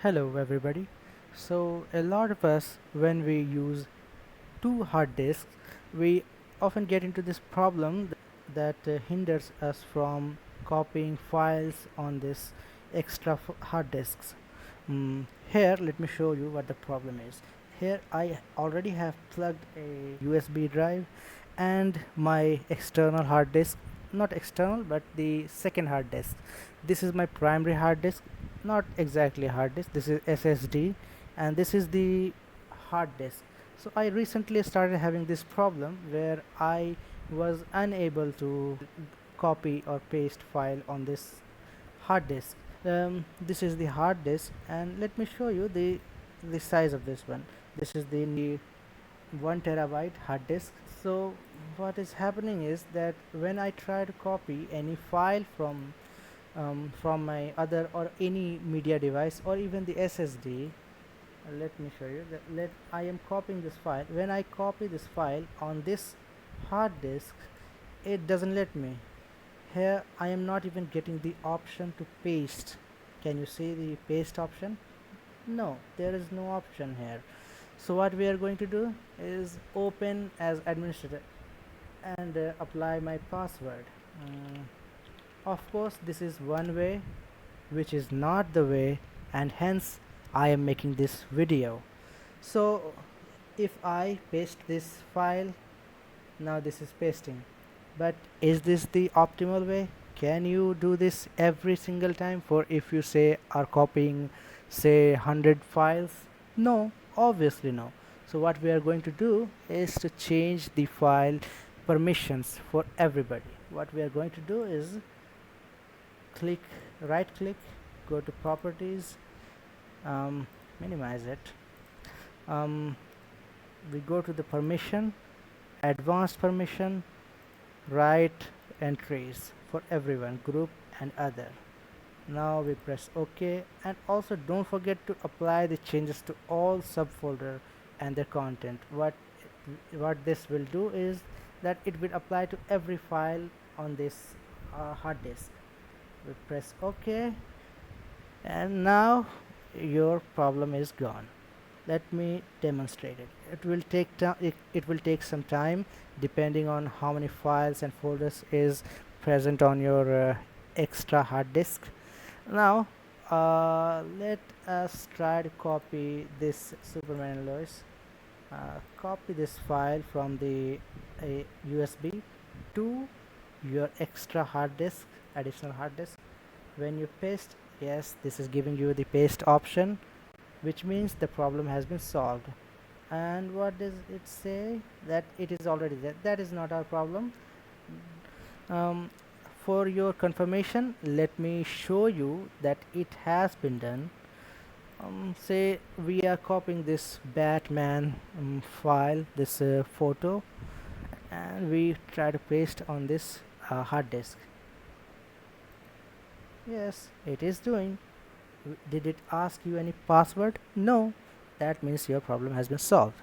Hello everybody. So a lot of us, when we use two hard disks, we often get into this problem that hinders us from copying files on this extra hard disks. Here let me show you what the problem is. Here I already have plugged a USB drive and my external hard disk, not external but the second hard disk. This is my primary hard disk, not exactly hard disk, this is SSD, and this is the hard disk. So I recently started having this problem where I was unable to copy or paste file on this hard disk. This is the hard disk, and let me show you the size of this one. This is the 1 terabyte hard disk. So what is happening is that when I try to copy any file from my other or any media device or even the SSD, let me show you that I am copying this file. When I copy this file on this hard disk, it doesn't let me. Here I am not even getting the option to paste. Can you see the paste option? No, there is no option here. So what we are going to do is open as administrator and apply my password. Of course this is one way, which is not the way, and hence I am making this video. So if I paste this file, now this is pasting, but is this the optimal way? Can you do this every single time for if you say are copying say 100 files? No, obviously no. So what we are going to do is to change the file permissions for everybody. What we are going to do is right click, go to properties, minimize it. We go to the permission, advanced permission, write entries for everyone, group and other. Now we press OK, and also don't forget to apply the changes to all subfolder and their content. What this will do is that it will apply to every file on this hard disk. We press OK, and now your problem is gone. Let me demonstrate it. It will take some time depending on how many files and folders is present on your extra hard disk. Now let us try to copy this Superman and Lois. Copy this file from the USB to your extra hard disk, additional hard disk. When you paste, yes, this is giving you the paste option, which means the problem has been solved. And what does it say? That it is already there. That is not our problem. For your confirmation, let me show you that it has been done. Say we are copying this Batman file, this photo, and we try to paste on this hard disk. Yes, it is doing. Did it ask you any password? No. That means your problem has been solved.